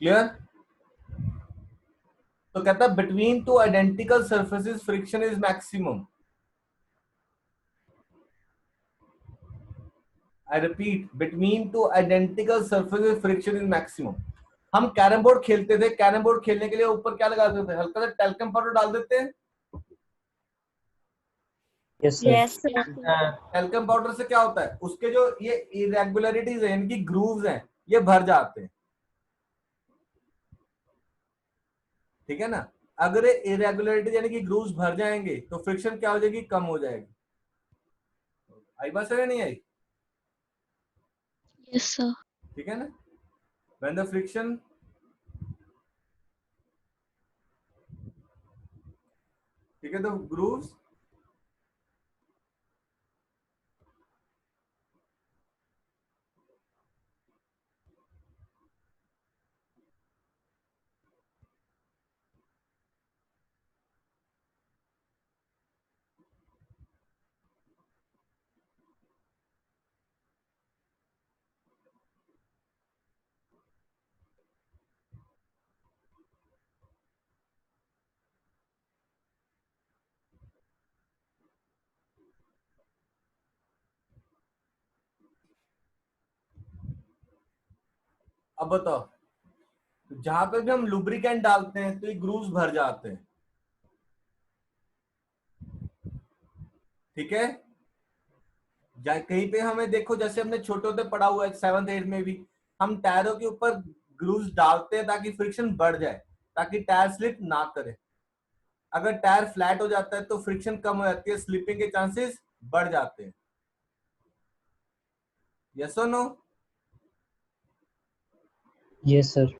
Clear? तो कहता है between two identical surfaces friction is maximum. I repeat, between two identical surfaces friction is maximum. हम carrom board खेलते थे, carrom board खेलने के लिए ऊपर क्या लगा देते थे? हल्का सा टैल्कम पाउडर डाल देते हैं। Yes sir. Yes sir. Talcum powder से क्या होता है, उसके जो ये इरेगुलरिटीज है, इनकी ग्रूव्स हैं, ये भर जाते हैं। ठीक है ना? अगर ये इरेगुलरिटीज यानी कि ग्रूव्स भर जाएंगे तो फ्रिक्शन क्या हो जाएगी? कम हो जाएगी। आई बात समझ नहीं आई? Yes sir. ठीक है ना? व्हेन द फ्रिक्शन, ठीक है, तो ग्रूव्स अब बताओ, जहां पे भी हम लुब्रिकेंट डालते हैं तो ये ग्रूव्स भर जाते हैं। ठीक है? कहीं पे हमें देखो, जैसे हमने छोटे होते पढ़ा हुआ है 7th 8th में भी, हम टायरों के ऊपर ग्रूव्स डालते हैं ताकि फ्रिक्शन बढ़ जाए, ताकि टायर स्लिप ना करे। अगर टायर फ्लैट हो जाता है तो फ्रिक्शन कम हो जाती है, स्लिपिंग के चांसेस बढ़ जाते हैं। यस और नो? Yes sir.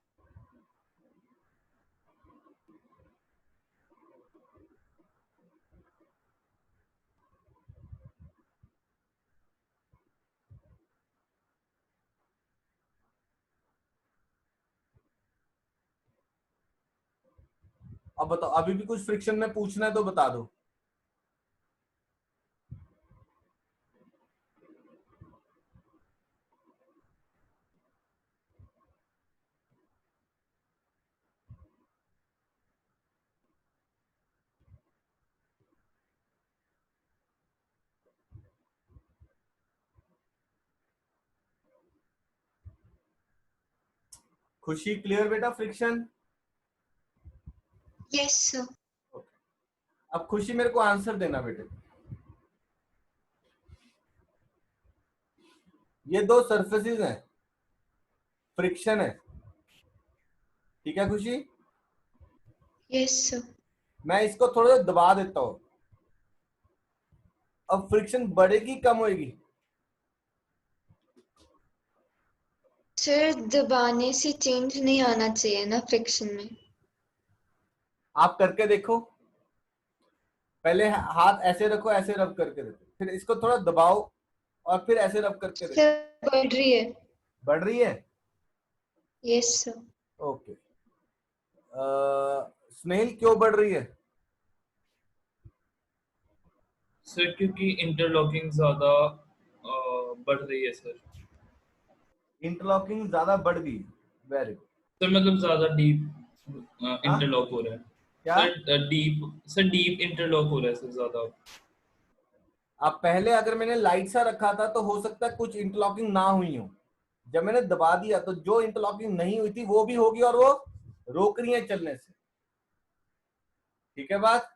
अब बताओ, अभी भी कुछ फ्रिक्शन में पूछना है तो बता दो। खुशी, क्लियर बेटा फ्रिक्शन? Yes sir. अब खुशी मेरे को आंसर देना बेटे। ये दो सरफेसेस हैं, फ्रिक्शन है। ठीक है खुशी? Yes sir. मैं इसको थोड़ा सा दबा देता हूं, अब फ्रिक्शन बढ़ेगी कम होगी? सर दबाने से चेंज नहीं आना चाहिए ना फ्रिक्शन में। आप करके देखो, पहले हाथ ऐसे रखो, ऐसे रब करके देखो, फिर इसको थोड़ा दबाओ और फिर ऐसे रब करके देखो। सर बढ़ रही है। बढ़ रही है? Yes sir. ओके। स्नेहिल, क्यों बढ़ रही है? सर क्योंकि इंटरलॉकिंग ज्यादा बढ़ रही है सर। इंटरलॉकिंग ज्यादा बढ़ गई। Very good. सर मतलब ज्यादा डीप हाँ? इंटरलॉक हो रहा है। क्या? सर डीप इंटरलॉक हो रहा है सर ज्यादा। अब पहले अगर मैंने लाइट सा रखा था तो हो सकता है कुछ इंटरलॉकिंग ना हुई हो, जब मैंने दबा दिया तो जो इंटरलॉकिंग नहीं हुई थी वो भी होगी और वो रोक रही है चलने से। ठीक है बात?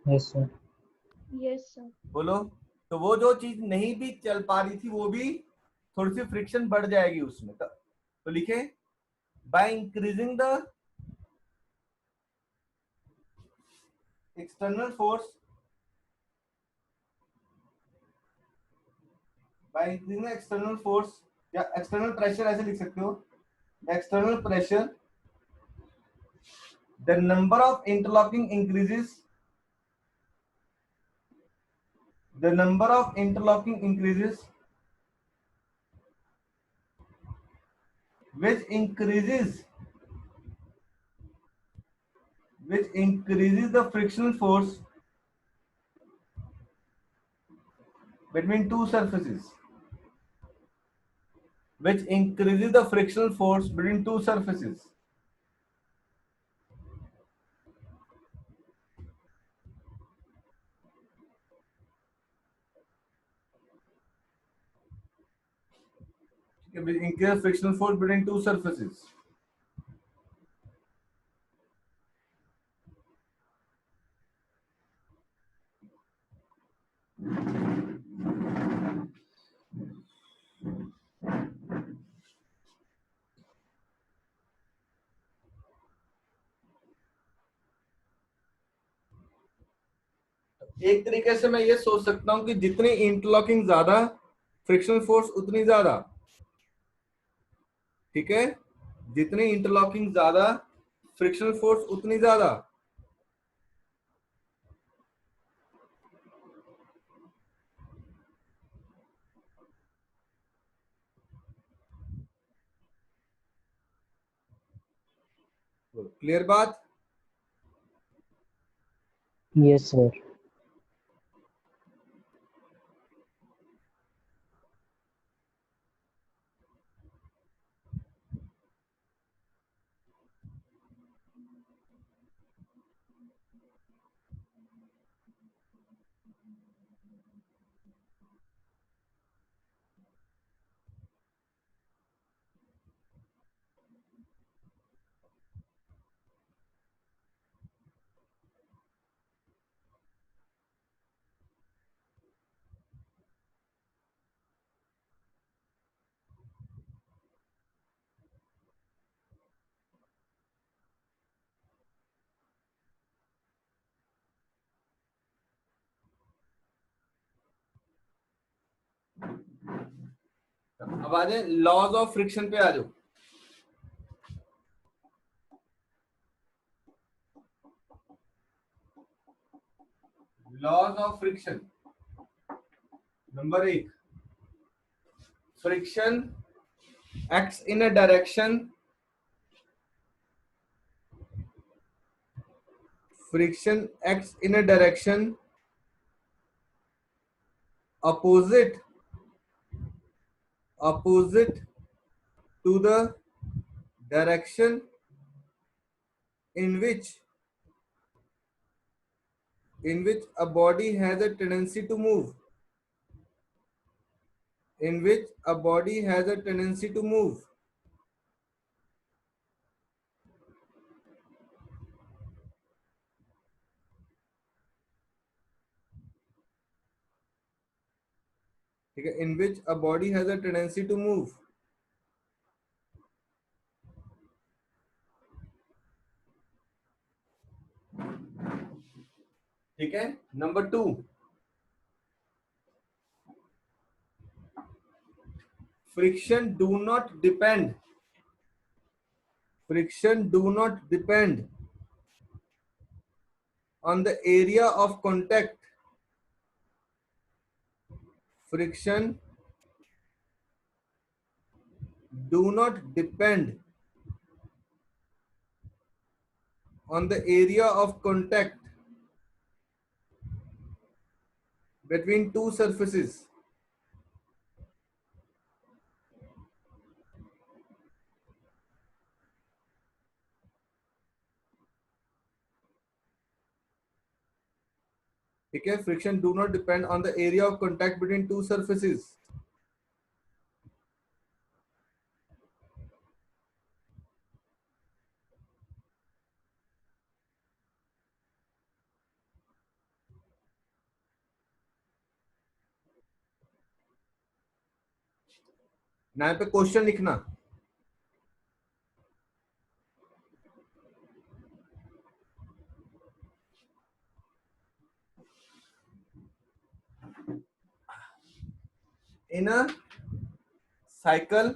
Yes sir. Yes sir. बोलो। तो वो जो चीज नहीं भी चल पा रही थी वो भी थोड़ी सी फ्रिक्शन बढ़ जाएगी उसमें। तो लिखे, by increasing the external force, by increasing external force या एक्सटर्नल प्रेशर, ऐसे लिख सकते हो, external pressure, the number of interlocking increases, the number of interlocking increases, which increases the frictional force between two surfaces. which increases the frictional force between two surfaces. Which increases frictional force between two surfaces. एक तरीके से मैं ये सोच सकता हूं कि जितनी इंटरलॉकिंग ज्यादा, फ्रिक्शनल फोर्स उतनी ज्यादा। ठीक है, जितनी इंटरलॉकिंग ज्यादा, फ्रिक्शनल फोर्स उतनी ज्यादा। क्लियर बात? Yes, sir. अब आ जाए लॉज ऑफ फ्रिक्शन पे, आ जाओ। Laws of friction number 1, friction acts in a direction, friction acts in a direction opposite to the direction in which a body has a tendency to move, in which a body has a tendency to move। ठीक है, in which a body has a tendency to move। ठीक है, number 2, friction do not depend on the area of contact। Friction do not depend on the area of contact between two surfaces। ठीक है, friction do not depend on the area of contact between two surfaces। ना पे question लिखना। In a cycle,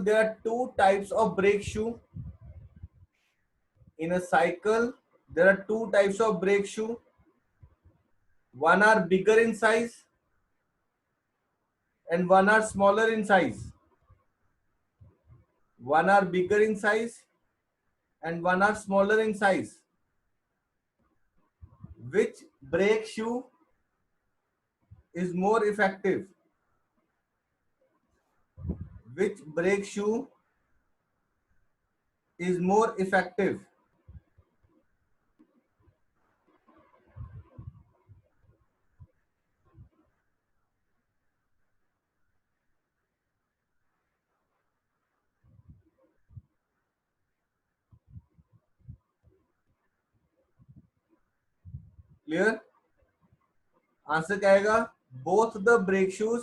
there are two types of brake shoe। In a cycle, there are two types of brake shoe। One are bigger in size and one are smaller in size। One are bigger in size and one are smaller in size। Which brake shoe is more effective? which brake shoe is more effective? Clear? Answer क्या आएगा? Both the brake shoes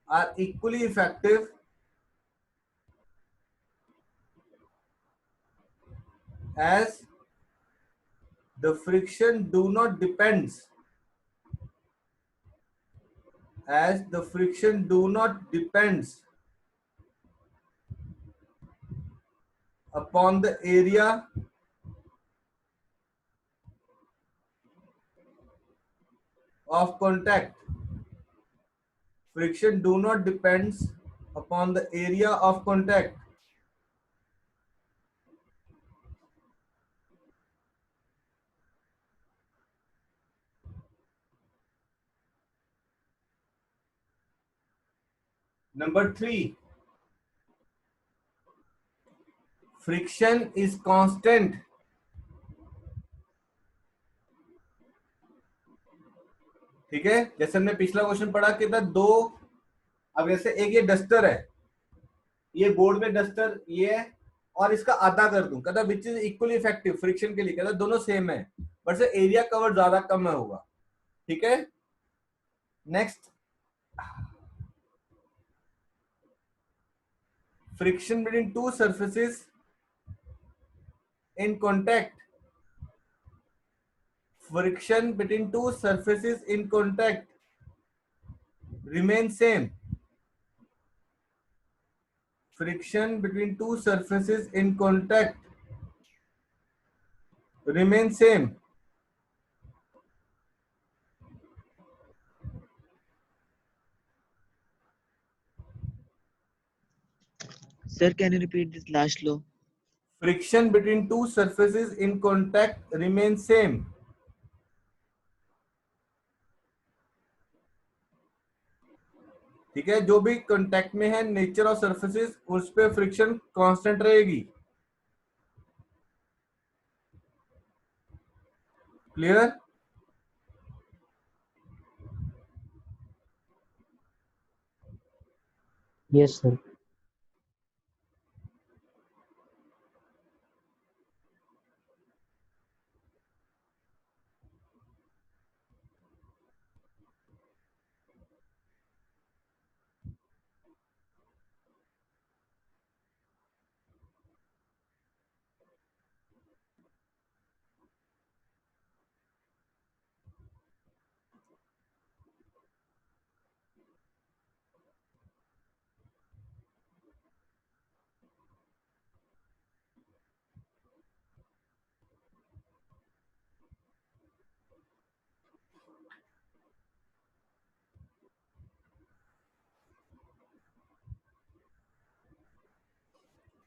are equally effective as the friction do not depends upon the area of contact. Friction do not depends upon the area of contact. Number 3, friction is constant ठीक है। जैसे हमने पिछला question पढ़ा कि था दो, अब जैसे एक ये डस्टर है, ये बोर्ड में डस्टर ये है और इसका आधा कर दूं, कहता which is equally effective friction के लिए, कहता दोनों सेम है बट से एरिया कवर ज्यादा कम है होगा। ठीक है, next, friction between two surfaces in contact, friction between two surfaces in contact remain same. Friction between two surfaces in contact remain same. Sir, can you repeat this last law? Friction between two surfaces in contact remain same. ठीक है, जो भी contact में है nature of surfaces उस पे friction constant रहेगी। Clear? Yes, sir.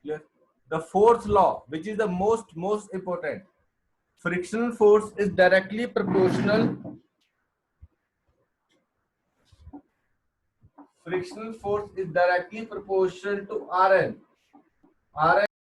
Clear? The fourth law, which is the most important, frictional force is directly proportional. Frictional force is directly proportional to Rn. Rn